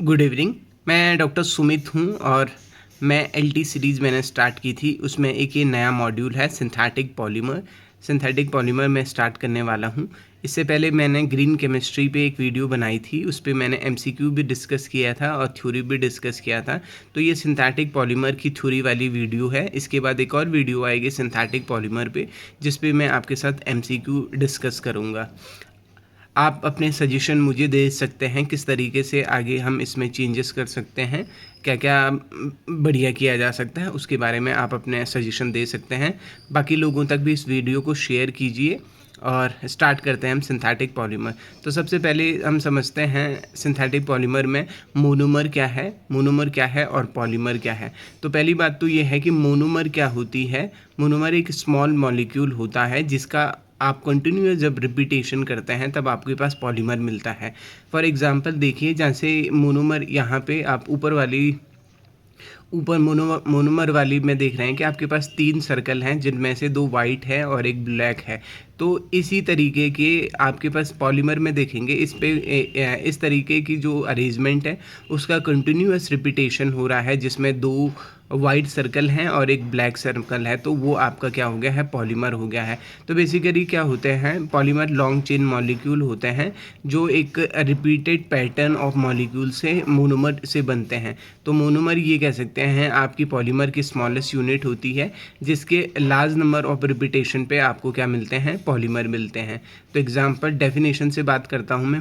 Good evening. मैं doctor Sumit हूँ और मैं एलटी सीरीज़ मैंने स्टार्ट की थी। उसमें एक ये नया मॉड्यूल है सिंथेटिक पॉलीमर। सिंथेटिक पॉलीमर मैं स्टार्ट करने वाला हूँ। इससे पहले मैंने ग्रीन केमिस्ट्री पे एक वीडियो बनाई थी। उस पे मैंने एमसीक्यू भी डिस्कस किया था और थ्योरी भी डिस्कस किया था। तो ये सिंथेटिक पॉलीमर की थ्योरी वाली वीडियो है। इसके बाद एक और वीडियो आएगी सिंथेटिक पॉलीमर पे, जिस पे मैं आपके साथ एमसीक्यू डिस्कस करूँगा। आप अपने सजेशन मुझे दे सकते हैं किस तरीके से आगे हम इसमें चेंजेस कर सकते हैं, क्या क्या बढ़िया किया जा सकता है, उसके बारे में आप अपने सजेशन दे सकते हैं। बाकी लोगों तक भी इस वीडियो को शेयर कीजिए और स्टार्ट करते हैं हम सिंथेटिक पॉलीमर। तो सबसे पहले हम समझते हैं सिंथेटिक पॉलीमर में मोनोमर क्या है और पॉलीमर क्या है। तो पहली बात तो ये है कि मोनोमर क्या होती है। मोनोमर एक स्मॉल मॉलिक्यूल होता है जिसका आप कंटिन्यूअस जब रिपीटेशन करते हैं तब आपके पास पॉलीमर मिलता है। फॉर एग्जांपल देखिए, जैसे मोनोमर यहाँ पे आप ऊपर मोनोमर वाली में देख रहे हैं कि आपके पास 3 सर्कल हैं जिनमें से 2 वाइट है और एक ब्लैक है। तो इसी तरीके के आपके पास पॉलीमर में देखेंगे इस तरीके की जो अरेंजमेंट है उसका कंटिन्यूअस रिपीटेशन हो रहा है, जिसमें 2 वाइट सर्कल हैं और एक ब्लैक सर्कल है। तो वो आपका क्या हो गया है, पॉलीमर हो गया है। तो बेसिकली क्या होते हैं पॉलीमर, लॉन्ग चेन मॉलिक्यूल होते हैं जो एक रिपीटेड पैटर्न ऑफ मॉलिक्यूल से मोनोमर से बनते हैं। तो मोनोमर ये कह सकते हैं आपकी पॉलीमर की स्मॉलेस्ट यूनिट होती है जिसके लार्ज नंबर ऑफ रिपीटेशन पे आपको क्या मिलते हैं, पॉलीमर मिलते हैं। तो एग्जांपल डेफिनेशन से बात करता हूँ मैं।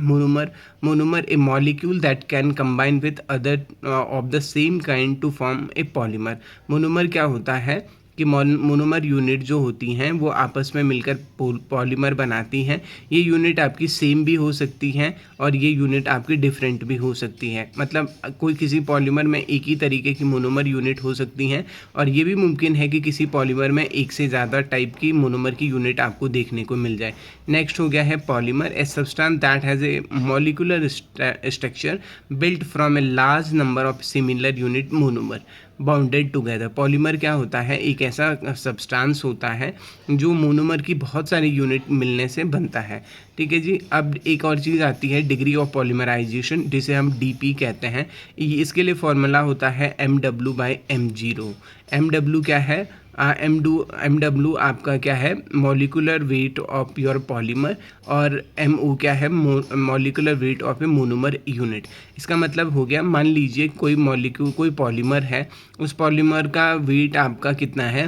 Monomer a molecule that can combine with other of the same kind to form a polymer. Monomer क्या होता है कि मोनोमर यूनिट जो होती हैं वो आपस में मिलकर पॉलीमर बनाती हैं। ये यूनिट आपकी सेम भी हो सकती हैं और ये यूनिट आपकी डिफरेंट भी हो सकती है। मतलब कोई किसी पॉलीमर में एक ही तरीके की मोनोमर यूनिट हो सकती हैं और ये भी मुमकिन है कि किसी पॉलीमर में एक से ज़्यादा टाइप की मोनोमर की यूनिट आपको देखने को मिल जाए। नेक्स्ट हो गया है polymer, a substance that has a molecular structure built from a large number of similar unit monomer bounded together. Polymer क्या होता है, एक ऐसा सब्सटेंस होता है जो मोनोमर की बहुत सारी यूनिट मिलने से बनता है। ठीक है जी। अब एक और चीज़ आती है डिग्री ऑफ पॉलीमराइजेशन, जिसे हम डीपी कहते हैं। इसके लिए फॉर्मूला होता है MW/m0। MW क्या है, MW आपका क्या है, molecular weight of your polymer, और MO क्या है, molecular weight of A monomer unit. इसका मतलब हो गया, मान लीजिए कोई पॉलीमर है, उस पॉलीमर का वेट आपका कितना है,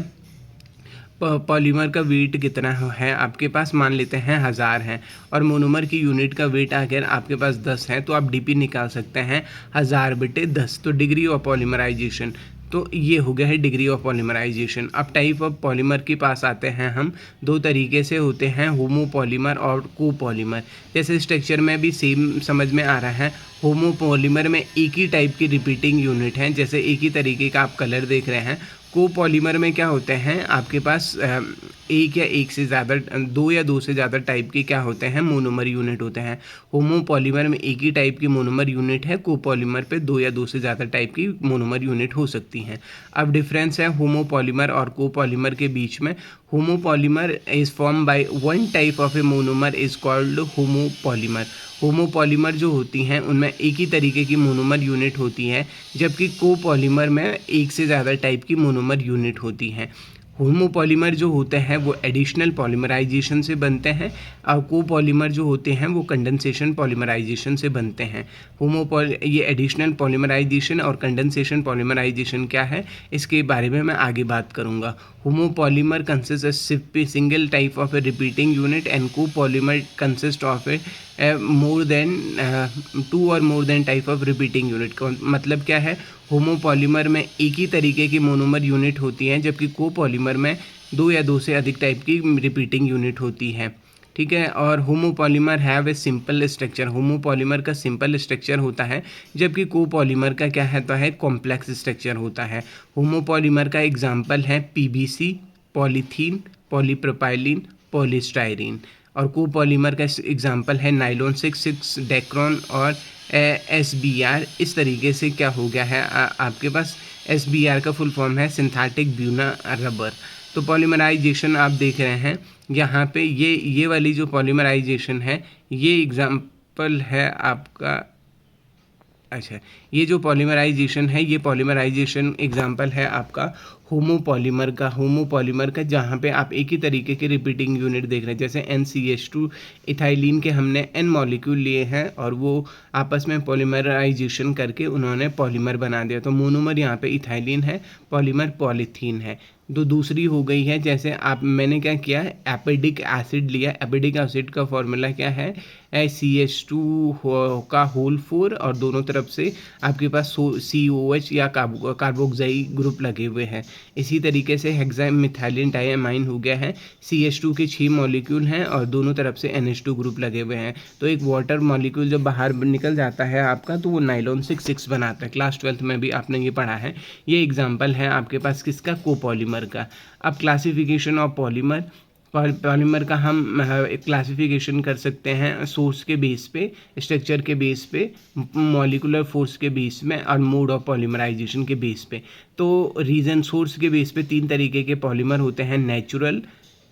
पॉलीमर का वेट कितना है आपके पास, मान लेते हैं 1000 है, और मोनोमर की यूनिट का वेट अगर आपके पास 10 है तो आप डीपी निकाल सकते हैं 1000/10। तो डिग्री ऑफ पॉलीमराइजेशन, तो ये हो गया है डिग्री ऑफ पॉलीमराइजेशन। अब टाइप ऑफ पॉलीमर के पास आते हैं हम। 2 तरीके से होते हैं, होमोपॉलीमर और कोपॉलीमर। जैसे स्ट्रक्चर में भी सेम समझ में आ रहा है। होमोपॉलीमर में एक ही टाइप की रिपीटिंग यूनिट हैं, जैसे एक ही तरीके का आप कलर देख रहे हैं। कोपॉलीमर में क्या होते हैं आपके पास एक या एक से ज़्यादा, 2 या 2 से ज़्यादा टाइप के क्या होते हैं, मोनोमर यूनिट होते हैं। होमोपॉलीमर में एक ही टाइप की मोनोमर यूनिट है, कोपॉलीमर पे 2 या 2 से ज़्यादा टाइप की मोनोमर यूनिट हो सकती हैं। अब डिफरेंस है होमोपॉलीमर और कोपॉलीमर के बीच में। Homopolymer is form by one type of A monomer is called homopolymer. Homopolymer जो होती हैं उनमें एक ही तरीके की मोनोमर यूनिट होती है, जबकि कोपॉलीमर में एक से ज़्यादा टाइप की मोनोमर यूनिट होती हैं। होमोपॉलीमर जो होते हैं वो एडिशनल पॉलीमराइजेशन से बनते हैं और कोपॉलीमर जो होते हैं वो कंडेंसेशन पॉलीमराइजेशन से बनते हैं। ये एडिशनल पॉलीमराइजेशन और कंडेंसेशन पॉलीमराइजेशन क्या है, इसके बारे में मैं आगे बात करूँगा। Homopolymer consist single type of A repeating unit and copolymer consist of A more than 2 और more than type of repeating unit. मतलब क्या है, होमोपॉलीमर में एक ही तरीके की मोनोमर यूनिट होती हैं, जबकि कोपॉलीमर में 2 या 2 से अधिक टाइप की रिपीटिंग यूनिट होती है। ठीक है। और homopolymer have a simple structure, homopolymer का सिंपल स्ट्रक्चर होता है, जबकि कोपॉलीमर का क्या है, तो है कॉम्प्लेक्स स्ट्रक्चर होता है। होमोपॉलीमर का एग्जाम्पल है PVC, पॉलीथीन, पॉलीप्रोपाइलिन, पॉलीस्टाइरीन। और कोपॉलीमर का एग्जाम्पल है नाइलॉन 6 डेक्रोन और SBR। इस तरीके से क्या हो गया है आपके पास, SBR का फुल फॉर्म है सिंथेटिक ब्यूना रबर। तो पॉलीमराइजेशन आप देख रहे हैं यहाँ पे, ये वाली जो पॉलीमराइजेशन है ये एग्जाम्पल है आपका अच्छा, ये जो पॉलीमराइजेशन है, ये पॉलीमराइजेशन एग्जांपल है आपका होमोपॉलीमर का, जहाँ पे आप एक ही तरीके के रिपीटिंग यूनिट देख रहे हैं। जैसे NCH2 इथाइलिन के हमने N मॉलिक्यूल लिए हैं और वो आपस में पॉलीमराइजेशन करके उन्होंने पॉलीमर बना दिया। तो मोनोमर यहाँ पे इथाइलिन है, पॉलीमर पॉलीथीन है। तो दूसरी हो गई है, जैसे आप मैंने क्या किया, एपिडिक एसिड लिया। एपिडिक एसिड का फॉर्मूला क्या है, CH2 का होल 4 और दोनों तरफ से आपके पास COH या कार्बोक्साइल ग्रुप लगे हुए हैं। इसी तरीके से हेक्सामिथाइलिन डाइअमाइन हो गया है, CH2 के 6 मॉलिक्यूल हैं और दोनों तरफ से NH2 ग्रुप लगे हुए हैं। तो एक वाटर मॉलिक्यूल जब बाहर निकल जाता है आपका, तो वो नाइलॉन 6 बनाता है। क्लास 12th में भी आपने ये पढ़ा है। ये एग्जाम्पल है आपके पास किसका, कोपॉलीमर का। अब क्लासिफिकेशन ऑफ पॉलीमर का हम क्लासिफिकेशन कर सकते हैं सोर्स के बेस पे, स्ट्रक्चर के बेस पे, मॉलिकुलर फोर्स के बेस में और मोड ऑफ पॉलीमराइजेशन के बेस पे। तो रीजन सोर्स के बेस पे 3 तरीके के पॉलीमर होते हैं, natural,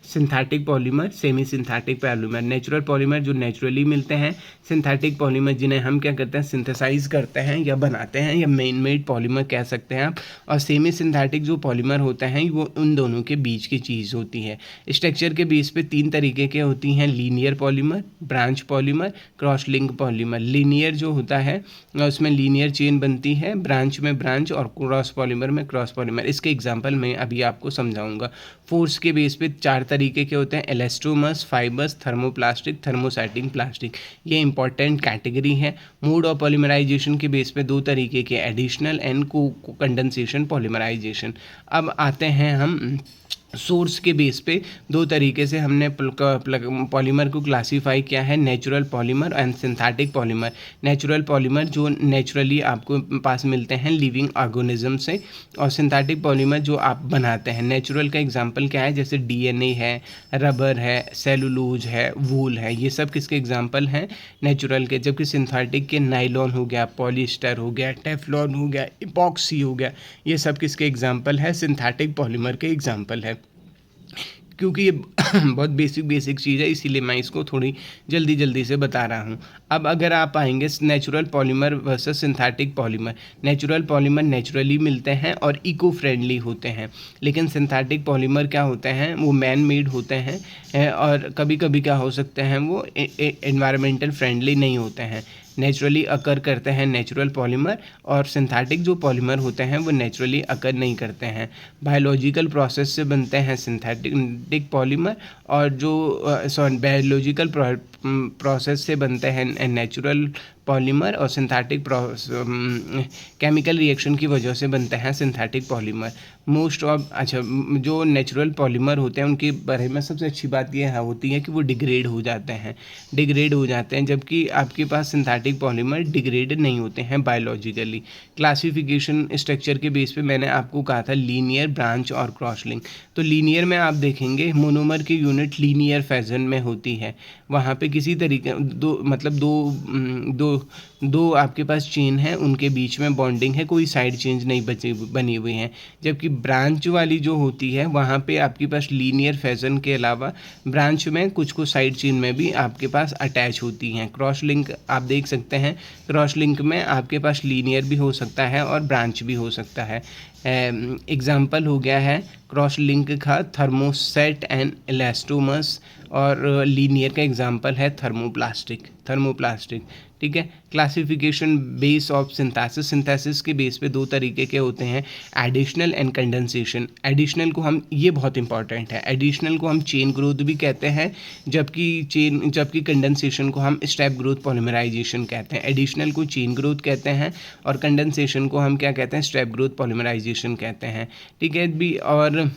synthetic polymer, semi synthetic polymer. Natural polymer जो नेचुरली मिलते हैं, सिंथेटिक पॉलीमर जिन्हें हम क्या करते हैं, सिंथेसाइज करते हैं या बनाते हैं, या मेन मेड पॉलीमर कह सकते हैं आप। और सेमी सिंथेटिक जो पॉलीमर होते हैं वो उन दोनों के बीच की चीज़ होती है। स्ट्रक्चर के बेस पे 3 तरीके के होती हैं, linear polymer, branch polymer, cross link polymer. Linear जो होता है उसमें लीनियर चेन बनती है, ब्रांच में ब्रांच और क्रॉस पॉलीमर में क्रॉस पॉलीमर। इसके एग्जाम्पल मैं अभी आपको समझाऊंगा। फोर्स के बेस पे 4 तरीके के होते हैं, इलास्टोमर्स, फाइबर्स, थर्मोप्लास्टिक, थर्मोसाइटिंग प्लास्टिक। ये इंपॉर्टेंट कैटेगरी है। मोड ऑफ पॉलीमराइजेशन के बेस पे 2 तरीके के, एडिशनल एंड कंडेंसेशन पॉलीमराइजेशन। अब आते हैं हम सोर्स के बेस पे 2 तरीके से हमने पॉलीमर को क्लासीफाई किया है, natural polymer and synthetic polymer. Natural polymer जो नेचुरली आपको पास मिलते हैं लिविंग ऑर्गेनिज्म से, और सिंथेटिक पॉलीमर जो आप बनाते हैं। नेचुरल का एग्जांपल क्या है, जैसे DNA है, रबर है, सेलुलोज है, वूल है, ये सब किसके एग्जांपल हैं, नेचुरल के। जबकि सिंथेटिक के नाइलॉन हो गया, पॉलिएस्टर हो गया, टेफ्लॉन हो गया, इपॉक्सी हो गया, ये सब किसके एग्जांपल है, सिंथेटिक पॉलीमर के एग्जांपल है। क्योंकि ये बहुत बेसिक चीज़ है, इसीलिए मैं इसको थोड़ी जल्दी से बता रहा हूँ। अब अगर आप आएंगे natural polymer versus synthetic polymer. Natural polymer naturally मिलते हैं और इको फ्रेंडली होते हैं, लेकिन सिंथेटिक पॉलीमर क्या होते हैं, वो मैन मेड होते हैं और कभी कभी क्या हो सकते हैं, वो एनवायरमेंटल फ्रेंडली नहीं होते हैं। नेचुरली अकर करते हैं नेचुरल पॉलीमर, और सिंथेटिक जो पॉलीमर होते हैं वो नेचुरली अकर नहीं करते हैं। बायोलॉजिकल प्रोसेस से बनते हैं सिंथेटिक पॉलीमर, और जो बायोलॉजिकल प्रोसेस से बनते हैं नेचुरल पॉलीमर, और सिंथेटिक केमिकल रिएक्शन की वजह से बनते हैं सिंथेटिक पॉलीमर। मोस्ट ऑफ जो नेचुरल पॉलीमर होते हैं उनके बारे में सबसे अच्छी बात यह होती है कि वो डिग्रेड हो जाते हैं, जबकि आपके पास सिंथेटिक पॉलीमर डिग्रेड नहीं होते हैं बायोलॉजिकली। क्लासिफिकेशन स्ट्रक्चर के बेस पे मैंने आपको कहा था लीनियर, ब्रांच और क्रॉस लिंक। तो लीनियर में आप देखेंगे मोनोमर की यूनिट लीनियर फैजन में होती है, वहाँ पे किसी तरीके दो आपके पास चेन है, उनके बीच में बॉन्डिंग है, कोई साइड चेंज नहीं बनी हुई है। जबकि ब्रांच वाली जो होती है वहाँ पे आपके पास लीनियर फैजन के अलावा ब्रांच में कुछ साइड चेन में भी आपके पास अटैच होती हैं। क्रॉस लिंक आप देख सकते हैं, क्रॉस लिंक में आपके पास लीनियर भी हो सकता है और ब्रांच भी हो सकता है। एग्जाम्पल हो गया है क्रॉस लिंक का थर्मोसेट एंड इलास्टोमर्स, और लीनियर का एग्जाम्पल है थर्मोप्लास्टिक। ठीक है। क्लासिफिकेशन बेस ऑफ सिंथेसिस के बेस पे 2 तरीके के होते हैं, एडिशनल एंड कंडेंसेशन। एडिशनल को हम, ये बहुत इंपॉर्टेंट है, एडिशनल को हम चेन ग्रोथ भी कहते हैं, जबकि कंडेंसेशन को हम स्टेप ग्रोथ पॉलीमराइजेशन कहते हैं। एडिशनल को चेन ग्रोथ कहते हैं और कंडेंसेशन को हम क्या कहते हैं, स्टेप ग्रोथ पॉलीमराइजेशन कहते हैं। ठीक है भी। और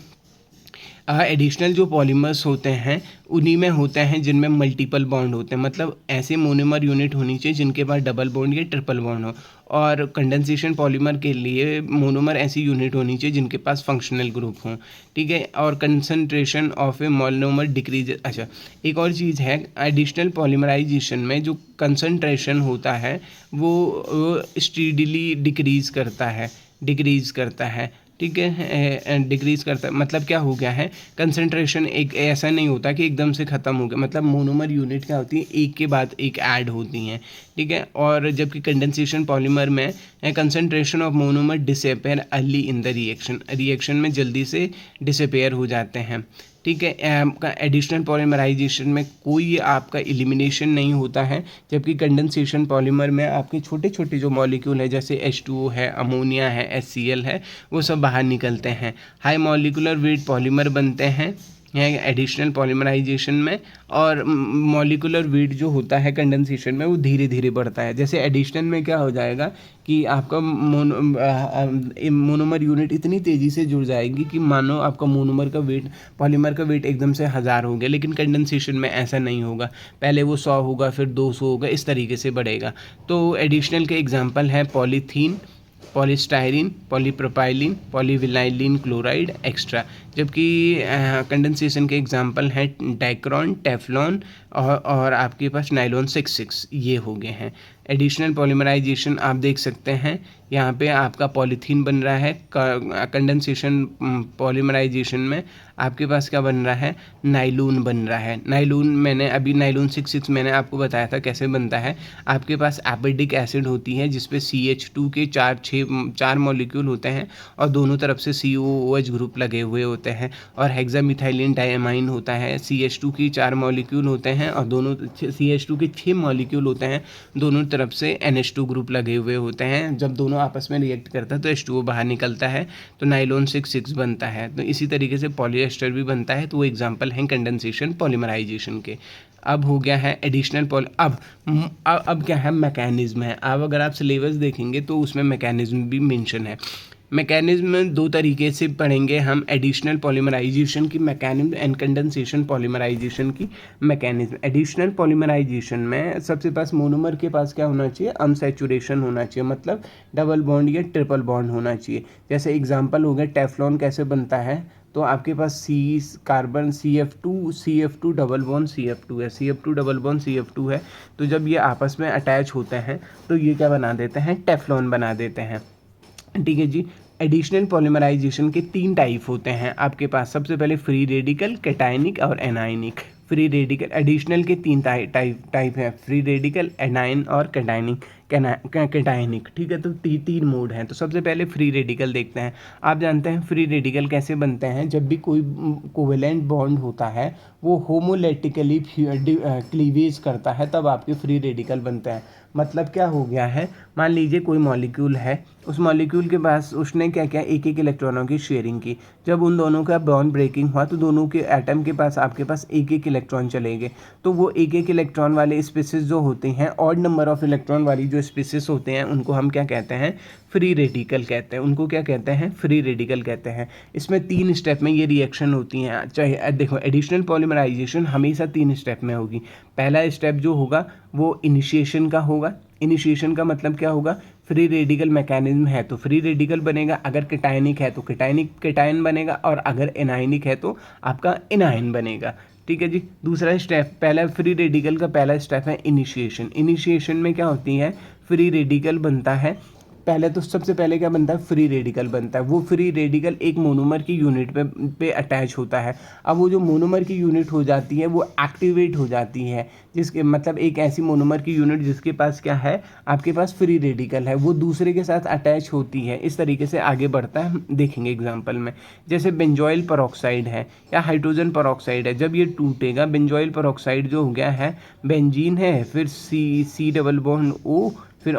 एडिशनल जो पॉलीमर्स होते हैं उन्हीं में होते हैं जिनमें मल्टीपल बॉन्ड होते हैं, मतलब ऐसे मोनोमर यूनिट होनी चाहिए जिनके पास डबल बॉन्ड या ट्रिपल बॉन्ड हो। और कंडेंसेशन पॉलीमर के लिए मोनोमर ऐसी यूनिट होनी चाहिए जिनके पास फंक्शनल ग्रुप हो। ठीक है। और concentration of A monomer decrease. अच्छा, एक और चीज़ है, एडिशनल पॉलीमराइजेशन में जो कंसंट्रेशन होता है वो स्टीडीली डिक्रीज़ करता है, ठीक है, डिक्रीज़ करता है। मतलब क्या हो गया है, कंसंट्रेशन एक ऐसा नहीं होता कि एकदम से ख़त्म हो गया। मतलब मोनोमर यूनिट क्या होती है, एक के बाद एक ऐड होती हैं, ठीक है। और जबकि कंडेंसेशन पॉलीमर में concentration of monomer disappear early in the reaction में जल्दी से डिसअपेयर हो जाते हैं, ठीक है। एडिशनल पॉलीमराइजेशन में कोई आपका एलिमिनेशन नहीं होता है, जबकि कंडेंसेशन पॉलीमर में आपके छोटे छोटे जो मॉलिक्यूल है, जैसे H2O है, अमोनिया है, HCl है, वो सब बाहर निकलते हैं। हाई मॉलिकुलर वेट पॉलीमर बनते हैं एडिशनल पॉलीमराइजेशन में, और मॉलिकुलर वेट जो होता है कंडेंसेशन में वो धीरे धीरे बढ़ता है। जैसे एडिशनल में क्या हो जाएगा कि आपका मोनोमर यूनिट इतनी तेज़ी से जुड़ जाएगी कि मानो आपका मोनोमर का वेट, पॉलीमर का वेट एकदम से 1000 हो गया, लेकिन कंडेंसेशन में ऐसा नहीं होगा। पहले वो 100 होगा, फिर 200 होगा, इस तरीके से बढ़ेगा। तो एडिशनल के एग्जांपल है polythene, polystyrene, polypropylene, polyvinyl chloride extra. जबकि कंडेंसेशन के एग्जांपल हैं डाइक्रॉन, टेफ्लॉन और आपके पास नाइलॉन 66, ये हो गए हैं। एडिशनल पॉलीमराइजेशन आप देख सकते हैं, यहाँ पे आपका पॉलीथीन बन रहा है। कंडेंसेशन पॉलीमराइजेशन में आपके पास क्या बन रहा है, नाइलून बन रहा है। नाइलून मैंने अभी नाइलून 66 मैंने आपको बताया था कैसे बनता है। आपके पास एसिडिक एसिड होती है जिसपे CH2 के चार मॉलिक्यूल होते हैं और दोनों तरफ से COOH ग्रुप लगे हुए होते हैं, और हेक्सामिथाइलिन डायमाइन होता है। CH2 की 4 मॉलिक्यूल होते हैं और दोनों CH2 के 6 मॉलिक्यूल होते हैं, दोनों तरफ से NH2 ग्रुप लगे हुए होते हैं। जब दोनों आपस में रिएक्ट करता है तो H2O बाहर निकलता है, तो नाइलॉन 66 बनता है। तो इसी तरीके से पॉलीएस्टर भी बनता है। तो वो एग्जांपल हैं कंडेंसेशन पॉलीमराइजेशन के। अब हो गया है एडिशनल अब क्या है, मैकेनिज्म है। अब अगर आप सिलेबस देखेंगे तो उसमें मैकेनिज्म भी मेंशन है। मैकेनिज्म दो तरीके से पढ़ेंगे हम, एडिशनल पॉलीमराइजेशन की मैकेनिज्म एंड कंडेंसेशन पॉलीमराइजेशन की मैकेनिज्म। एडिशनल पॉलीमराइजेशन में सबसे पास मोनोमर के पास क्या होना चाहिए, अनसैचुरेशन होना चाहिए, मतलब डबल बॉन्ड या ट्रिपल बॉन्ड होना चाहिए। जैसे एग्जांपल हो गया टेफ्लॉन कैसे बनता है, तो आपके पास carbon CF2 double bond CF2 है, CF2 डबल बॉन्ड CF2 है। तो जब ये आपस में अटैच होते हैं तो ये क्या बना देते हैं, टेफ्लॉन बना देते हैं, ठीक है जी। एडिशनल पॉलीमराइजेशन के 3 टाइप होते हैं आपके पास। सबसे पहले फ्री रेडिकल, कैटायनिक और एनायनिक। फ्री रेडिकल एडिशनल के 3 टाइप हैं, फ्री रेडिकल, एनायन और कैटायनिक, ठीक है। तो 3 मोड हैं। तो सबसे पहले फ्री रेडिकल देखते हैं। आप जानते हैं फ्री रेडिकल कैसे बनते हैं, जब भी कोई कोवेलेंट बॉन्ड होता है वो होमोलेटिकली क्लीवेज करता है, तब आपके फ्री रेडिकल बनते हैं। मतलब क्या हो गया है, मान लीजिए कोई मॉलिक्यूल है, उस मॉलिक्यूल के पास उसने क्या किया, एक इलेक्ट्रॉनों की शेयरिंग की। जब उन दोनों का बॉन्ड ब्रेकिंग हुआ तो दोनों के एटम के पास आपके पास एक इलेक्ट्रॉन चले गए। तो वो एक इलेक्ट्रॉन वाले स्पीसीज जो होते हैं, ऑड नंबर ऑफ इलेक्ट्रॉन वाली जो स्पीसीज होते हैं, उनको हम क्या कहते हैं, फ्री रेडिकल कहते हैं। उनको क्या कहते हैं, फ्री रेडिकल कहते हैं। इसमें 3 स्टेप में ये रिएक्शन होती हैं। चाहे देखो, एडिशनल पॉलीमराइजेशन हमेशा 3 स्टेप में होगी। पहला स्टेप जो होगा वो इनिशिएशन का होगा। इनिशिएशन का मतलब क्या होगा, फ्री रेडिकल मैकेनिज्म है तो फ्री रेडिकल बनेगा, अगर कैटायनिक है तो कैटायन बनेगा, और अगर एनायनिक है तो आपका एनायन बनेगा, ठीक है जी। दूसरा स्टेप, पहला फ्री रेडिकल का पहला स्टेप है इनिशिएशन। इनिशिएशन में क्या होती है, फ्री रेडिकल बनता है। पहले तो सबसे पहले क्या बनता है, फ्री रेडिकल बनता है। वो फ्री रेडिकल एक मोनोमर की यूनिट पे अटैच होता है। अब वो जो मोनोमर की यूनिट हो जाती है वो एक्टिवेट हो जाती है, जिसके मतलब एक ऐसी मोनोमर की यूनिट जिसके पास क्या है, आपके पास फ्री रेडिकल है, वो दूसरे के साथ अटैच होती है। इस तरीके से आगे बढ़ता है, हम देखेंगे एग्जाम्पल में। जैसे बेंजोइल पेरोक्साइड है या हाइड्रोजन पेरोक्साइड है, जब ये टूटेगा, बेंजोइल पेरोक्साइड जो हो गया है, बेंजीन है, फिर सी डबल बॉन्ड O, फिर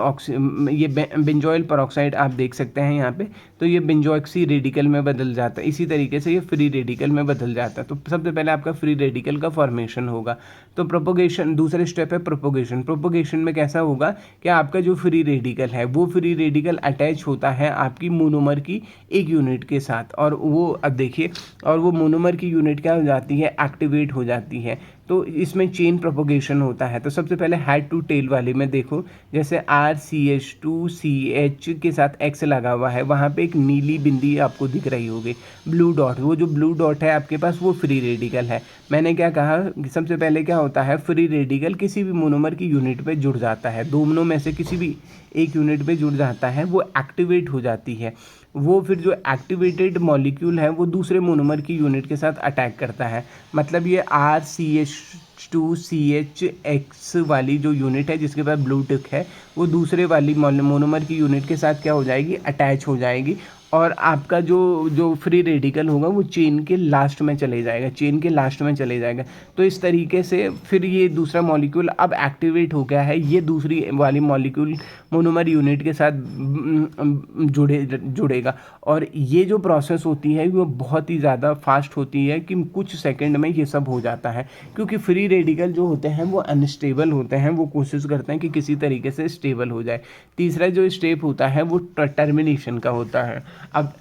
ये बेंजोइल पेरोक्साइड आप देख सकते हैं यहाँ पे, तो ये बेंजोक्सी रेडिकल में बदल जाता है। इसी तरीके से ये फ्री रेडिकल में बदल जाता है। तो सबसे पहले आपका फ्री रेडिकल का फॉर्मेशन होगा। तो प्रोपोगेशन, दूसरे स्टेप है प्रोपोगेशन। प्रोपोगेशन में कैसा होगा कि आपका जो फ्री रेडिकल है वो फ्री रेडिकल अटैच होता है आपकी मोनोमर की एक यूनिट के साथ, और वो अब देखिए, और वो मोनोमर की यूनिट क्या हो जाती है, एक्टिवेट हो जाती है। तो इसमें चेन प्रोपोगेशन होता है। तो सबसे पहले हेड टू टेल वाले में देखो, जैसे RCH2CH के साथ X लगा हुआ है, वहाँ पे एक नीली बिंदी आपको दिख रही होगी, ब्लू डॉट। वो जो ब्लू डॉट है आपके पास वो फ्री रेडिकल है। मैंने क्या कहा, सबसे पहले क्या होता है, फ्री रेडिकल किसी भी मोनोमर की यूनिट पे जुड़ जाता है, दोनों में से किसी भी एक यूनिट पे जुड़ जाता है, वो एक्टिवेट हो जाती है। वो फिर जो एक्टिवेटेड मॉलिक्यूल है वो दूसरे मोनोमर की यूनिट के साथ अटैक करता है। मतलब ये RCH2CHX वाली जो यूनिट है जिसके पास ब्लू टिक है वो दूसरे वाली मोनोमर की यूनिट के साथ क्या हो जाएगी, अटैच हो जाएगी, और आपका जो जो फ्री रेडिकल होगा वो चेन के लास्ट में चले जाएगा, चेन के लास्ट में चले जाएगा। तो इस तरीके से फिर ये दूसरा मॉलिक्यूल अब एक्टिवेट हो गया है, ये दूसरी वाली मॉलिक्यूल मोनोमर यूनिट के साथ जुड़ेगा। और ये जो प्रोसेस होती है वो बहुत ही ज़्यादा फास्ट होती है कि कुछ सेकंड में ये सब हो जाता है, क्योंकि फ्री रेडिकल जो होते हैं वो अनस्टेबल होते हैं, वो कोशिश करते हैं कि किसी तरीके से स्टेबल हो जाए। तीसरा जो स्टेप होता है वो टर्मिनेशन का होता है। अब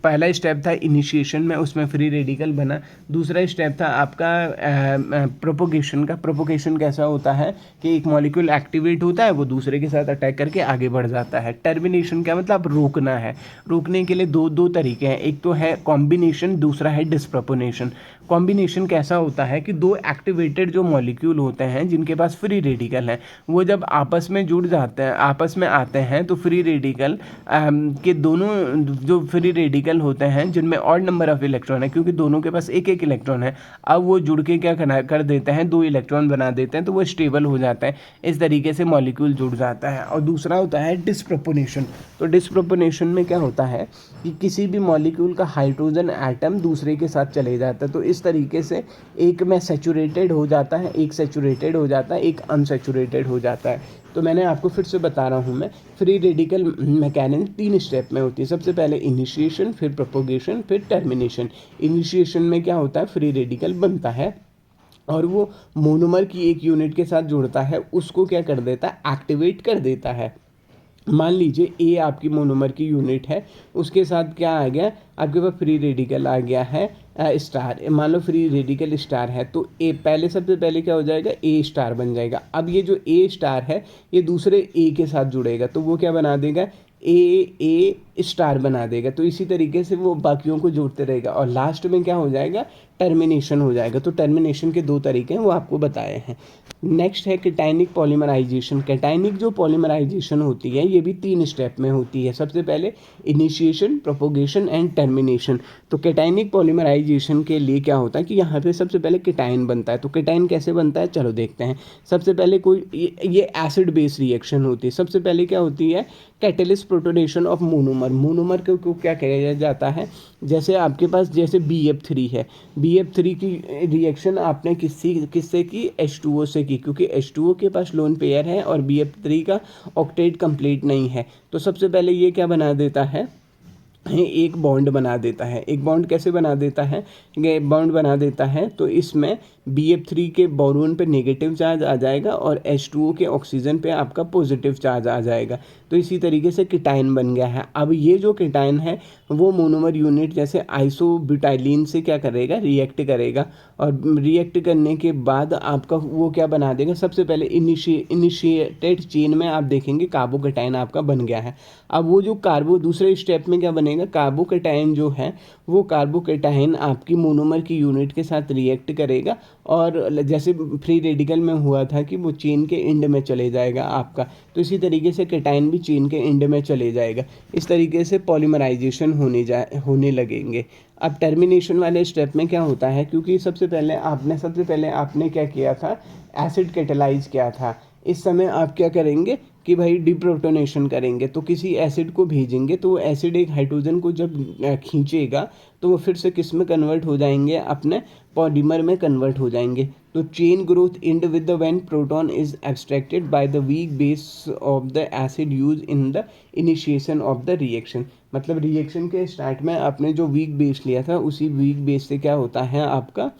पहला स्टेप था इनिशिएशन में, उसमें फ्री रेडिकल बना। दूसरा स्टेप था आपका प्रोपोगेशन का। प्रोपोगेशन कैसा होता है कि एक मॉलिक्यूल एक्टिवेट होता है, वो दूसरे के साथ अटैक करके आगे बढ़ जाता है। टर्मिनेशन क्या मतलब रोकना है। रोकने के लिए दो तरीके हैं, एक तो है कॉम्बिनेशन, दूसरा है डिस्प्रोपोनेशन। कॉम्बिनेशन कैसा होता है कि दो एक्टिवेटेड जो मॉलिक्यूल होते हैं जिनके पास फ्री रेडिकल है, वो जब आपस में जुड़ जाते हैं, आपस में आते हैं, तो फ्री रेडिकल के दोनों जो फ्री रेडिकल होते हैं जिनमें ऑड नंबर ऑफ इलेक्ट्रॉन है, क्योंकि दोनों के पास एक एक इलेक्ट्रॉन है, अब वो जुड़ के क्या कर देते हैं, दो इलेक्ट्रॉन बना देते हैं, तो वो स्टेबल हो जाता है। इस तरीके से मॉलिक्यूल जुड़ जाता है। और दूसरा होता है डिस्प्रोपोनेशन। तो डिस्प्रोपोनेशन में क्या होता है कि किसी भी मॉलिक्यूल का हाइड्रोजन एटम दूसरे के साथ चले जाता है, तो इस तरीके से एक में सैचुरेटेड हो जाता है, एक सैचुरेटेड हो जाता है, एक अनसैचुरेटेड हो जाता है। तो मैंने आपको फिर से बता रहा हूँ, मैं फ्री रेडिकल मैकेनिज्म 3 स्टेप में होती है। सबसे पहले इनिशिएशन, फिर प्रोपोगेशन, फिर टर्मिनेशन। इनिशिएशन में क्या होता है, फ्री रेडिकल बनता है और वो मोनोमर की एक यूनिट के साथ जुड़ता है, उसको क्या कर देता है, एक्टिवेट कर देता है। मान लीजिए ए आपकी मोनोमर की यूनिट है, उसके साथ क्या आ गया, आपके पास फ्री रेडिकल आ गया है स्टार। मान लो फ्री रेडिकल स्टार है, तो ए पहले सबसे पहले क्या हो जाएगा, ए स्टार बन जाएगा। अब ये जो ए स्टार है ये दूसरे ए के साथ जुड़ेगा, तो वो क्या बना देगा, ए स्टार बना देगा। तो इसी तरीके से वो बाकियों को जोड़ते रहेगा और लास्ट में क्या हो जाएगा, टर्मिनेशन हो जाएगा। तो टर्मिनेशन के 2 तरीके हैं, वो आपको बताए हैं। नेक्स्ट है कैटायनिक पॉलीमराइजेशन। कैटायनिक जो पॉलीमराइजेशन होती है ये भी 3 स्टेप में होती है। सबसे पहले इनिशिएशन, प्रोपोगेशन एंड टर्मिनेशन। तो कैटायनिक पॉलीमराइजेशन के लिए क्या होता है कि यहाँ पे सबसे पहले कैटायन बनता है। तो कैटायन कैसे बनता है, चलो देखते हैं। सबसे पहले ये एसिड बेस रिएक्शन होती है। सबसे पहले क्या होती है, catalyst protonation of monomer. Monomer को क्या कहा जाता है, जैसे आपके पास जैसे BF3 है, BF3 की रिएक्शन आपने किससे की, H2O से की, क्योंकि H2O के पास लोन पेयर है और BF3 का ऑक्टेट कंप्लीट नहीं है। तो सबसे पहले ये क्या बना देता है, एक बॉन्ड बना देता है। एक बॉन्ड कैसे बना देता है, बॉन्ड बना देता है तो इसमें BF3 के बोरोन पे नेगेटिव चार्ज आ जाएगा और H2O के ऑक्सीजन पे आपका पॉजिटिव चार्ज आ जाएगा। तो इसी तरीके से कीटाइन बन गया है। अब ये जो कीटाइन है वो मोनोमर यूनिट जैसे आइसोब्यूटाइलिन से क्या करेगा, रिएक्ट करेगा, और रिएक्ट करने के बाद आपका वो क्या बना देगा, सबसे पहले इनिशिएटेड चेन में आप देखेंगे कार्बोकेटाइन आपका बन गया है। अब वो जो दूसरे स्टेप में क्या बनेगा, कार्बोकेटाइन जो है वो कार्बोकेटाइन आपकी मोनोमर की यूनिट के साथ रिएक्ट करेगा और जैसे फ्री रेडिकल में हुआ था कि वो चेन के एंड में चले जाएगा आपका, तो इसी तरीके से केटाइन भी चेन के एंड में चले जाएगा। इस तरीके से पॉलीमराइजेशन होने लगेंगे। अब टर्मिनेशन वाले स्टेप में क्या होता है, क्योंकि सबसे पहले आपने क्या किया था, एसिड कैटेलाइज किया था। इस समय आप क्या करेंगे कि भाई डिप्रोटोनेशन करेंगे, तो किसी एसिड को भेजेंगे, तो वो एसिड एक हाइड्रोजन को जब खींचेगा तो वो फिर से किस में कन्वर्ट हो जाएंगे, अपने पॉलीमर में कन्वर्ट हो जाएंगे। तो chain growth and with the when proton is abstracted by the weak base of the acid use in the initiation of the reaction. मतलब रिएक्शन के स्टार्ट में आपने जो वीक बेस लिया था उसी वीक बेस से क्या होता है, आपका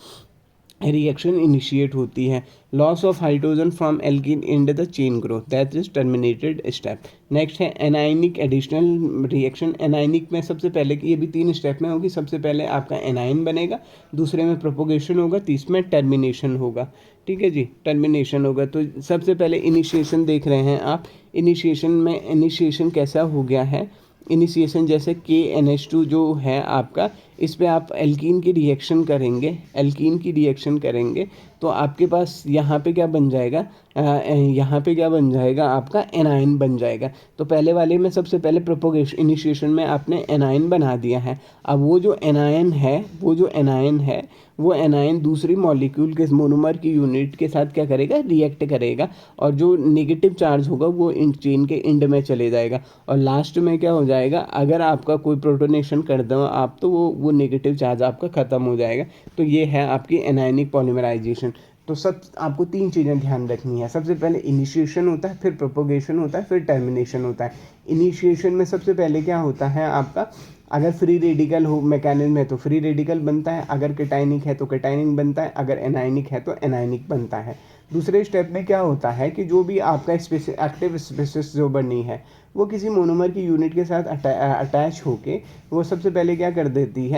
रिएक्शन इनिशिएट होती है। Loss of hydrogen from alkene and the chain growth, that is terminated step. Next है एनायनिक एडिशनल रिएक्शन। एनायनिक में सबसे पहले ये भी 3 स्टेप में होगी। सबसे पहले आपका एनायन बनेगा, दूसरे में प्रोपोगेशन होगा, तीसरे में टर्मिनेशन होगा। ठीक है जी, टर्मिनेशन होगा। तो सबसे पहले इनिशिएशन देख रहे हैं आप। इनिशिएशन कैसा हो गया है, इनिशिएशन जैसे KNH2 जो है आपका इस पे आप एल्कीन की रिएक्शन करेंगे, एल्कीन की रिएक्शन करेंगे तो आपके पास यहाँ पे क्या बन जाएगा, यहाँ पे क्या बन जाएगा, आपका एनायन बन जाएगा। तो पहले वाले में सबसे पहले प्रोपोगेशन इनिशिएशन में आपने एनायन बना दिया है। अब वो जो एनायन है, वो एनायन दूसरी मॉलिक्यूल के मोनोमर की यूनिट के साथ क्या करेगा, रिएक्ट करेगा, और जो नेगेटिव चार्ज होगा वो इन चेन के एंड में चले जाएगा, और लास्ट में क्या हो जाएगा, अगर आपका कोई प्रोटोनेशन कर दो आप तो वो नेगेटिव चार्ज आपका ख़त्म हो जाएगा। तो ये है आपकी एनायनिक पॉलीमराइजेशन। तो सब आपको तीन चीज़ें ध्यान रखनी है। सबसे पहले इनिशिएशन होता है, फिर प्रोपोगेशन होता है, फिर टर्मिनेशन होता है। इनिशिएशन में सबसे पहले क्या होता है आपका, अगर फ्री रेडिकल हो मैकेनिज्म है तो फ्री रेडिकल बनता है, अगर कैटायनिक है तो कैटायनिक बनता है, अगर एनायनिक है तो एनायनिक बनता है। दूसरे स्टेप में क्या होता है कि जो भी आपका एक्टिव स्पीसीज जो बनी है वो किसी मोनोमर की यूनिट के साथ अटैच होके वो सबसे पहले क्या कर देती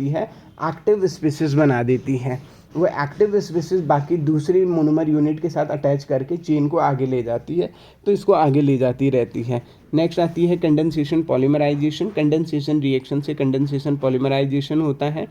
है, एक्टिव स्पीसीज बना देती है। वो एक्टिव स्पीसीज बाकी दूसरी मोनोमर यूनिट के साथ अटैच करके चेन को आगे ले जाती है, तो इसको आगे ले जाती रहती है। नेक्स्ट आती है कंडेंसेशन पॉलीमराइजेशन। कंडेंसेशन रिएक्शन से कंडेंसेशन पॉलीमराइजेशन होता है।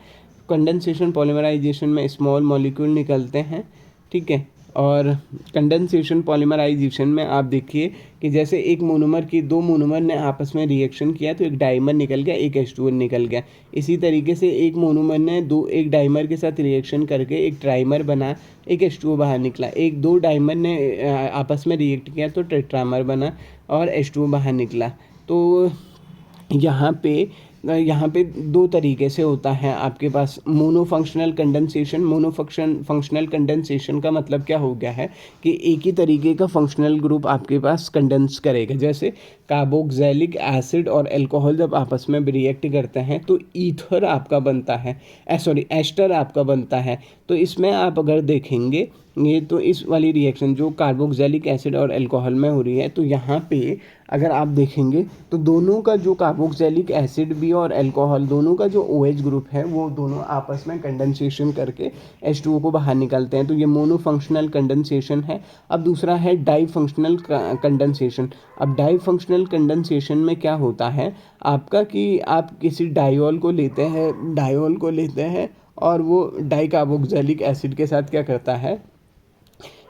कंडेंसेशन पॉलीमराइजेशन में स्मॉल मॉलिक्यूल निकलते हैं, ठीक है। और कंडेंसेशन पॉलीमराइजेशन में आप देखिए कि जैसे एक मोनोमर की दो मोनोमर ने आपस में रिएक्शन किया तो एक डाइमर निकल गया, एक H2O निकल गया। इसी तरीके से एक मोनोमर ने एक डाइमर के साथ रिएक्शन करके एक ट्राइमर बना, एक H2O बाहर निकला। दो डाइमर ने आपस में रिएक्ट किया तो टेट्रामर बना और H2O बाहर निकला। तो यहाँ पे दो तरीके से होता है आपके पास मोनोफंक्शनल कंडेंसेशन। फंक्शनल कंडेंसेशन का मतलब क्या हो गया है कि एक ही तरीके का फंक्शनल ग्रुप आपके पास कंडेंस करेगा। जैसे कार्बोक्सिलिक एसिड और अल्कोहल जब आपस में रिएक्ट करते हैं तो ईथर आपका बनता है, एस्टर आपका बनता है। तो इसमें आप अगर देखेंगे ये तो इस वाली रिएक्शन जो कार्बोक्सिलिक एसिड और अल्कोहल में हो रही है, तो यहाँ पे अगर आप देखेंगे तो दोनों का जो कार्बोक्सिलिक एसिड भी और अल्कोहल दोनों का जो OH ग्रुप है वो दोनों आपस में कंडेंसेशन करके H2O को बाहर निकालते हैं। तो ये मोनोफंक्शनल कंडेंसेशन है। अब दूसरा है डाई फंक्शनल कंडेंसेशन। अब डाई फंक्शनल कंडेंसेशन में क्या होता है आपका कि आप किसी डायोल को लेते हैं और वो डाई कार्बोक्सिलिक एसिड के साथ क्या करता है,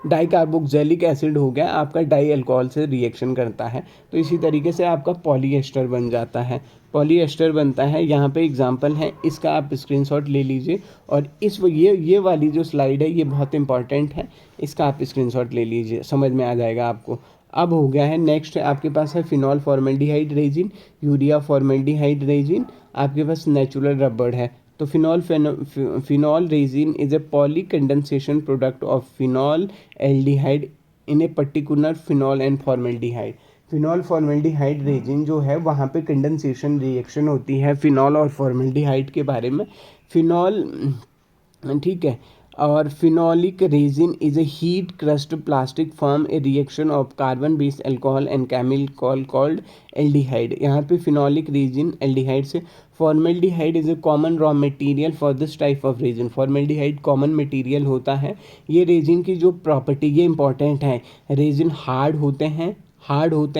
डाई कार्बोक्सिलिक एसिड हो गया आपका डाई अल्कोहल से रिएक्शन करता है। तो इसी तरीके से आपका पॉलीएस्टर बन जाता है, पॉलीएस्टर बनता है। यहाँ पे एग्जांपल है, इसका आप स्क्रीनशॉट ले लीजिए। और ये वाली जो स्लाइड है ये बहुत इंपॉर्टेंट है, इसका आप स्क्रीनशॉट ले लीजिए, समझ में आ जाएगा आपको। अब हो गया है नेक्स्ट आपके पास है phenol formaldehyde resin, urea formaldehyde resin, आपके पास नेचुरल रबड़ है। तो phenol resin is a poly condensation product of phenol aldehyde in a particular phenol and formaldehyde. Phenol formaldehyde resin जो है वहाँ पे कंडेंसेशन रिएक्शन होती है फिनॉल और फॉर्मेल्डिहाइड के बारे में। फिनॉल, ठीक है। और phenolic resin is a heat crust plastic form A reaction of carbon based alcohol and chemical called aldehyde. यहाँ पे फिनोलिक रेजिन एल्डिहाइड से, formaldehyde is a common raw material for this type of resin. Formaldehyde common material होता है। ये resin की जो property ये important है, रेजिन हार्ड होते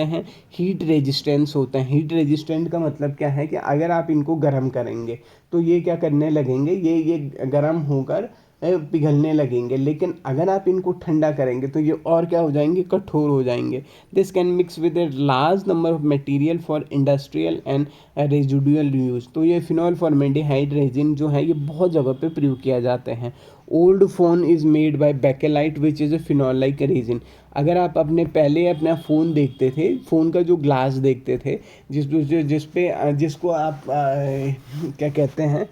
हैं, हीट रेजिस्टेंस होते हैं। हीट रेजिस्टेंट का मतलब क्या है कि अगर आप इनको गर्म करेंगे तो ये क्या करने लगेंगे, ये गर्म होकर पिघलने लगेंगे, लेकिन अगर आप इनको ठंडा करेंगे तो ये और क्या हो जाएंगे, कठोर हो जाएंगे। This can mix with a large number of material for industrial and residual use. तो ये फिनॉल फॉर्मेल्डिहाइड रेजिन जो है ये बहुत जगह पे प्रयोग किया जाते हैं। Old phone is made by bakelite which is a phenol like resin. अगर आप अपना फ़ोन देखते थे, फ़ोन का जो ग्लास देखते थे जिसको आप क्या कहते हैं,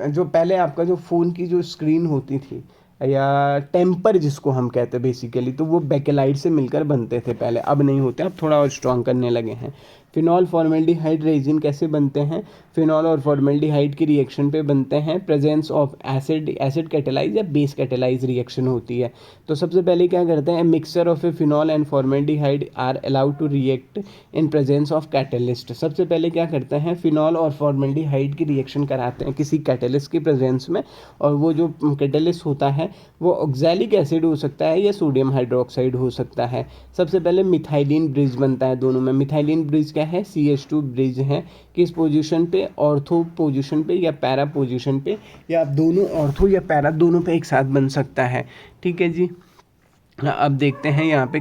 जो पहले आपका जो फ़ोन की जो स्क्रीन होती थी या टेम्पर जिसको हम कहते हैं बेसिकली, तो वो बेकेलाइट से मिलकर बनते थे पहले, अब नहीं होते, अब थोड़ा और स्ट्रॉन्ग करने लगे हैं। फिनॉल फॉर्मेल्डिहाइड रेजिन कैसे बनते हैं, फिनॉल और फॉर्मेल्डिहाइड की रिएक्शन पे बनते हैं, प्रेजेंस ऑफ एसिड कैटेलाइज या बेस कैटेलाइज रिएक्शन होती है। तो सबसे पहले क्या करते हैं, mixture of a phenol and formaldehyde are allowed to react in presence of catalyst. सबसे पहले क्या करते हैं, फिनॉल और फॉर्मेल्डिहाइड की रिएक्शन कराते हैं किसी कैटेलिस्ट की प्रेजेंस में, और वो जो कैटेलिस्ट होता है वो ऑक्सैलिक एसिड हो सकता है या सोडियम हाइड्रोक्साइड हो सकता है। सबसे पहले मिथाइलिन ब्रिज बनता है दोनों में। मिथाइलिन ब्रिज क्या है, CH2 ब्रिज है। किस पोजीशन पे, ऑर्थो पोजीशन पे या पैरा पोजीशन पे, या आप दोनों ऑर्थो या पैरा दोनों पे एक साथ बन सकता है। ठीक है जी। अब देखते हैं यहाँ पे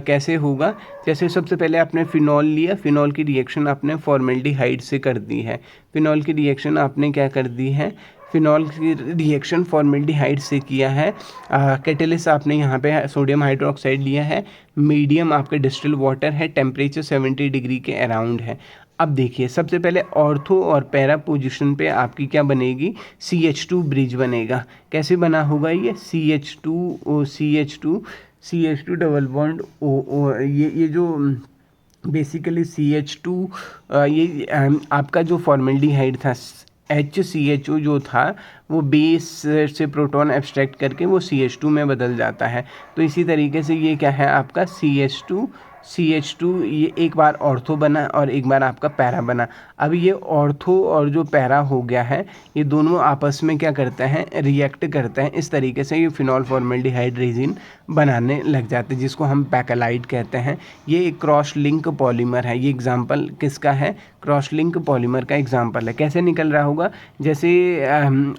कैसे होगा। जैसे सबसे पहले आपने फिनॉल लिया, फिनॉल की रिएक्शन आपने फॉर्मेल्डिहाइड से कर दी है। फिनॉल की रिएक्शन आपने क्या कर दी है, फिनॉल की रिएक्शन फॉर्मेल्डिहाइड से किया है। कैटेलिस्ट आपने यहाँ पे सोडियम हाइड्रोक्साइड लिया है। मीडियम आपका डिस्टिल वाटर है, टेम्परेचर 70 डिग्री के अराउंड है। अब देखिए सबसे पहले ऑर्थो और पैरा पोजीशन पे आपकी क्या बनेगी, CH2 ब्रिज बनेगा। कैसे बना होगा ये, CH2 डबल बॉन्ड O, ये जो बेसिकली CH2 ये आपका जो फॉर्मेल्डिहाइड था HCHO जो था वो बेस से प्रोटॉन एब्स्ट्रैक्ट करके वो CH2 में बदल जाता है। तो इसी तरीके से ये क्या है आपका CH2 ये एक बार ऑर्थो बना और एक बार आपका पैरा बना। अब ये ऑर्थो और जो पैरा हो गया है ये दोनों आपस में क्या करते हैं, रिएक्ट करते हैं। इस तरीके से ये फिनॉल फॉर्मेल्डिहाइड रेजिन बनाने लग जाते हैं, जिसको हम पैकेलाइड कहते हैं। ये एक क्रॉस लिंक पॉलीमर है। ये एग्जांपल किसका है, क्रॉस लिंक पॉलीमर का एग्जांपल है। कैसे निकल रहा होगा, जैसे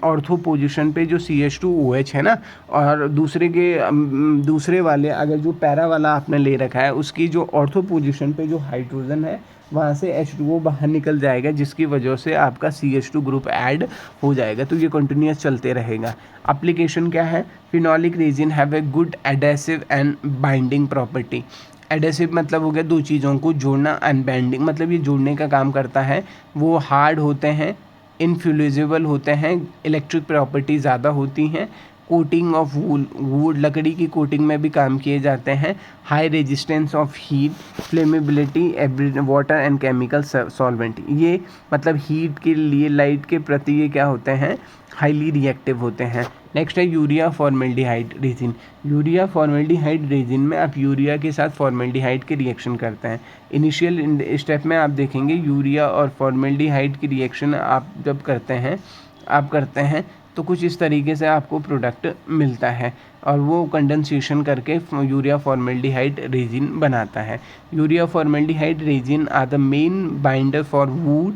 ऑर्थो पोजीशन पे जो CH2OH है ना, और दूसरे वाले अगर जो पैरा वाला आपने ले रखा है उसकी जो ऑर्थो पोजीशन पे जो हाइड्रोजन है वहाँ से H2O बाहर निकल जाएगा, जिसकी वजह से आपका CH2 ग्रुप ऐड हो जाएगा। तो ये कंटिन्यूस चलते रहेगा। एप्लीकेशन क्या है, phenolic resin have a good adhesive and binding property. Adhesive मतलब हो गया दो चीज़ों को जोड़ना, एंड बाइंडिंग मतलब ये जोड़ने का काम करता है। वो हार्ड होते हैं, इनफ्यूजिबल होते हैं, इलेक्ट्रिक प्रॉपर्टी ज़्यादा होती हैं। कोटिंग ऑफ वुड लकड़ी की कोटिंग में भी काम किए जाते हैं। High resistance of heat, flammability, water and chemical solvent. ये मतलब हीट के लिए, लाइट के प्रति ये क्या होते हैं, हाईली रिएक्टिव होते हैं। नेक्स्ट है urea formaldehyde resin. Urea formaldehyde resin में आप यूरिया के साथ फॉर्मेल्डिहाइड की रिएक्शन करते हैं। इनिशियल स्टेप में आप देखेंगे यूरिया और फॉर्मेल्डिहाइड की रिएक्शन आप जब करते हैं तो कुछ इस तरीके से आपको प्रोडक्ट मिलता है, और वो कंडेंसेशन करके यूरिया फॉर्मेल्डिहाइड रेजिन बनाता है। Urea formaldehyde resin are the main binder for wood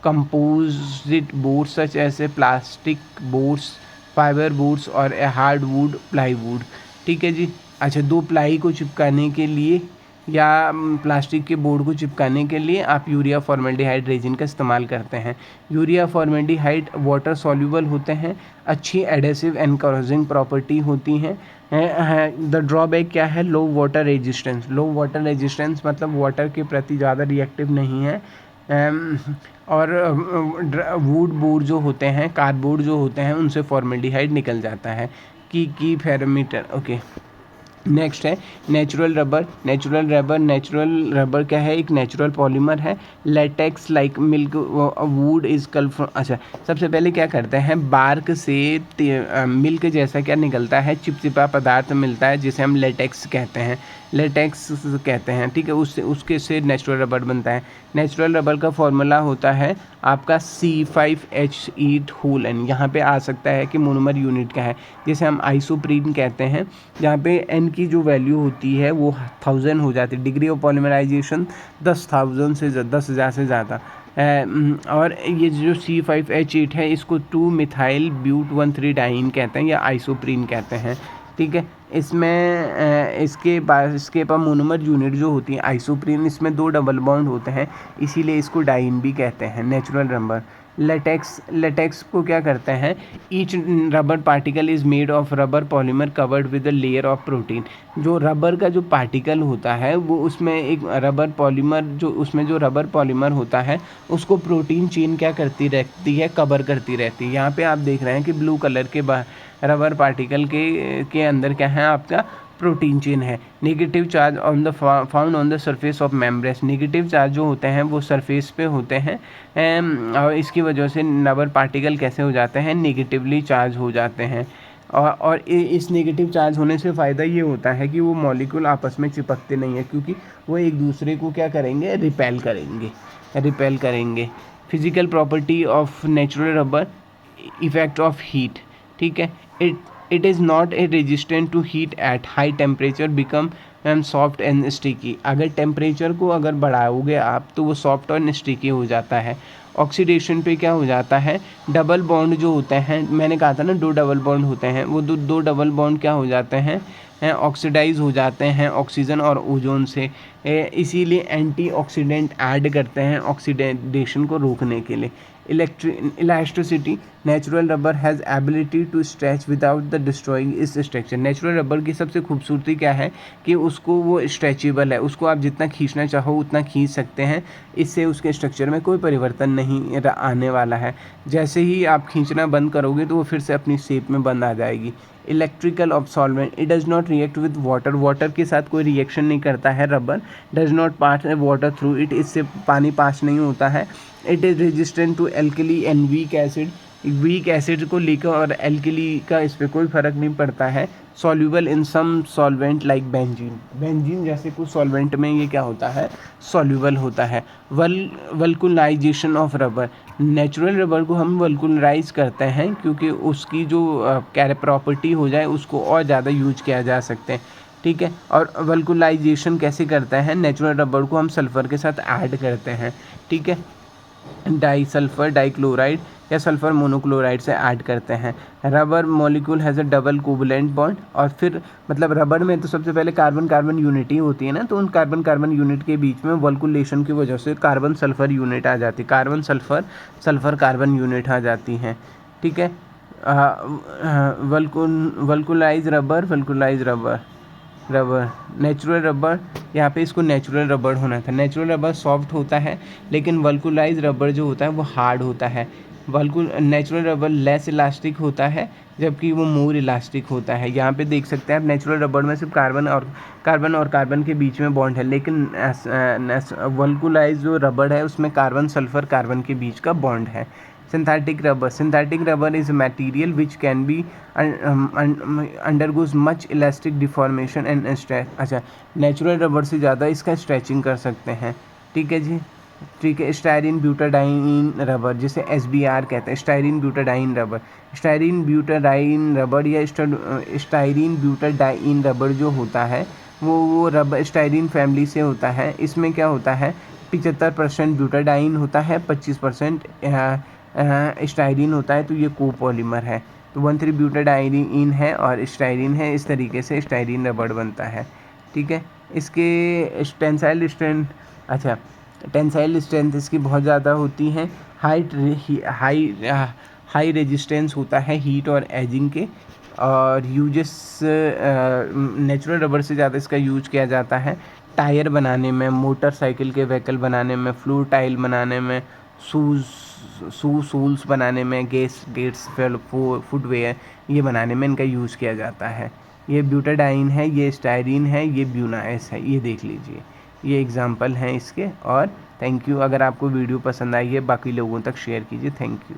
composite boards such as plastic boards, fibre boards और हार्ड वुड प्लाईवुड। ठीक है जी। अच्छा, दो प्लाई को चिपकाने के लिए या प्लास्टिक के बोर्ड को चिपकाने के लिए आप यूरिया फॉर्मेल्डिहाइड रेजिन का इस्तेमाल करते हैं। यूरिया फॉर्मेल्डिहाइड वाटर सॉल्युबल होते हैं, अच्छी एडेसिव एंड करोजिंग प्रॉपर्टी होती हैं। द ड्रॉबैक क्या है, लो वाटर रेजिस्टेंस। लो वाटर रेजिस्टेंस मतलब वाटर के प्रति ज़्यादा रिएक्टिव नहीं है। और वुड बोर्ड जो होते हैं, कार्डबोर्ड जो होते हैं, उनसे फॉर्मेल्डिहाइड निकल जाता है। की पैरामीटर ओके। नेक्स्ट है नेचुरल रबर क्या है, एक नेचुरल पॉलीमर है। Latex like milk would is अच्छा, सबसे पहले क्या करते हैं, बार्क से मिल्क जैसा क्या निकलता है, चिपचिपा पदार्थ मिलता है जिसे हम लेटेक्स कहते हैं। ठीक है, उसके से नेचुरल रबर बनता है। नेचुरल रबर का फॉर्मूला होता है आपका C5H8 यहाँ पे आ सकता है कि मोनोमर यूनिट का है, जिसे हम आइसोप्रीन कहते हैं, जहाँ पे N की जो वैल्यू होती है वो 1000 हो जाती है। डिग्री ऑफ पॉलीमराइजेशन 10,000 से 10,000 से ज़्यादा। और ये जो C5H8 है इसको 2-मिथाइल ब्यूट 1,3 डाइन कहते हैं या आइसोप्रीन कहते हैं। ठीक है, इसमें इसके पास मोनोमर यूनिट जो होती है आइसोप्रीन, इसमें 2 डबल बॉन्ड होते हैं, इसीलिए इसको डाइन भी कहते हैं। Natural rubber. लेटेक्स को क्या करते हैं, each rubber particle is made of rubber polymer covered with a layer of protein. जो रबर का जो पार्टिकल होता है वो उसमें एक रबर पॉलीमर होता है, उसको प्रोटीन चेन क्या करती रहती है, कवर करती रहती है। यहाँ पे आप देख रहे हैं कि ब्लू कलर के रबर पार्टिकल के अंदर क्या है आपका प्रोटीन चेन है। Negative charge found on the surface of membrane. Negative charge जो होते हैं वो सरफेस पे होते हैं, और इसकी वजह से रबर पार्टिकल कैसे हो जाते हैं, नेगेटिवली चार्ज हो जाते हैं। और इस नेगेटिव चार्ज होने से फ़ायदा ये होता है कि वो मॉलिक्यूल आपस में चिपकते नहीं है, क्योंकि वो एक दूसरे को क्या करेंगे, रिपेल करेंगे। Physical property of natural rubber, effect of heat. ठीक है, it is not a resistant to heat at high temperature, become ma'am soft and sticky. अगर टेम्परेचर को अगर बढ़ाओगे आप तो वो सॉफ्ट और स्टिकी हो जाता है। ऑक्सीडेशन पे क्या हो जाता है, डबल बॉन्ड जो होते हैं, मैंने कहा था ना 2 डबल बॉन्ड होते हैं, वो दो डबल बॉन्ड क्या हो जाते हैं, ऑक्सीडाइज हो जाते हैं ऑक्सीजन और ओजोन से। इसीलिए एंटीऑक्सीडेंट ऐड करते हैं ऑक्सीडेशन को रोकने के लिए। Elasticity, natural rubber has ability to stretch without the destroying its structure. Natural rubber की सबसे खूबसूरती क्या है कि उसको वो स्ट्रेचेबल है, उसको आप जितना खींचना चाहो उतना खींच सकते हैं, इससे उसके स्ट्रक्चर में कोई परिवर्तन नहीं आने वाला है। जैसे ही आप खींचना बंद करोगे तो वो फिर से अपनी शेप में बंद आ जाएगी। Electrical absolvent, it does not react with water, water के साथ कोई रिएक्शन नहीं करता है rubber. Does not pass water through it, इससे पानी पास नहीं होता है। It is resistant to alkali and weak acid, weak acid को लेकर और एल्कली का इस पर कोई फ़र्क नहीं पड़ता है। Soluble in some solvent like benzene, benzene जैसे कुछ सॉल्वेंट में ये क्या होता है, सॉल्यूबल होता है। वल्कुलाइजेशन ऑफ रबर, नेचुरल रबर को हम वल्कुलराइज करते हैं क्योंकि उसकी जो प्रॉपर्टी हो जाए उसको और ज़्यादा यूज किया जा सकते हैं, ठीक है। और वल्कुलाइजेशन कैसे करते हैं, नेचुरल रबर को हम सल्फ़र के साथ ऐड करते हैं, ठीक है, डाई सल्फ़र डाइक्लोराइड या सल्फ़र मोनोक्लोराइड से ऐड करते हैं। Rubber molecule has a double covalent bond, और फिर मतलब रबर में तो सबसे पहले कार्बन कार्बन यूनिट ही होती है ना, तो उन कार्बन कार्बन यूनिट के बीच में वल्कुलेशन की वजह से कार्बन सल्फ़र यूनिट आ जाती है, carbon sulphur sulphur carbon unit आ जाती हैं, ठीक है। Vulcanise rubber rubber natural rubber, यहाँ पे इसको नेचुरल रबर होना था। नेचुरल रबर सॉफ्ट होता है लेकिन वल्कुलाइज रबर जो होता है वो हार्ड होता है। नेचुरल रबर लेस इलास्टिक होता है जबकि वो मोर इलास्टिक होता है। यहाँ पे देख सकते हैं आप, नेचुरल रबर में सिर्फ कार्बन और कार्बन के बीच में बॉन्ड है, लेकिन वल्कुलाइज जो रबर है उसमें कार्बन सल्फर कार्बन के बीच का बॉन्ड है। Synthetic rubber is material which can be undergoes much elastic deformation and stretch. अच्छा, नेचुरल रबर से ज़्यादा इसका स्ट्रेचिंग कर सकते हैं, ठीक है जी, ठीक है। स्टाइरिन ब्यूटाडाइन रबर, जिसे SBR कहते हैं, styrene butadiene rubber. Styrene butadiene rubber या स्टाइरिन ब्यूटाडाइन रबर जो होता है वो रबर स्टाइरिन फैमिली से होता है। इसमें क्या होता है, 75% ब्यूटाडाइन होता है, 25% स्टाइरिन होता है, तो ये कोपॉलीमर है। तो 1,3 ब्यूटाडाइन है और स्टाइरिन है, इस तरीके से स्टाइरिन रबर बनता है, ठीक है। इसके टेंसाइल स्ट्रेंथ, अच्छा टेंसाइल स्ट्रेंथ इसकी बहुत ज़्यादा होती है। हाई रेजिस्टेंस होता है हीट और एजिंग के, और यूजेस नेचुरल रबर से ज़्यादा इसका यूज किया जाता है टायर बनाने में, मोटरसाइकिल के व्हीकल बनाने में, फ्लोर टाइल बनाने में, सोल्स बनाने में, गेट्स फुटवेयर ये बनाने में इनका यूज़ किया जाता है। ये ब्यूटाडाइन है, ये स्टाइरिन है, ये ब्यूनाइस है, ये देख लीजिए, ये एग्जांपल हैं इसके। और थैंक यू। अगर आपको वीडियो पसंद आई है बाकी लोगों तक शेयर कीजिए। Thank you.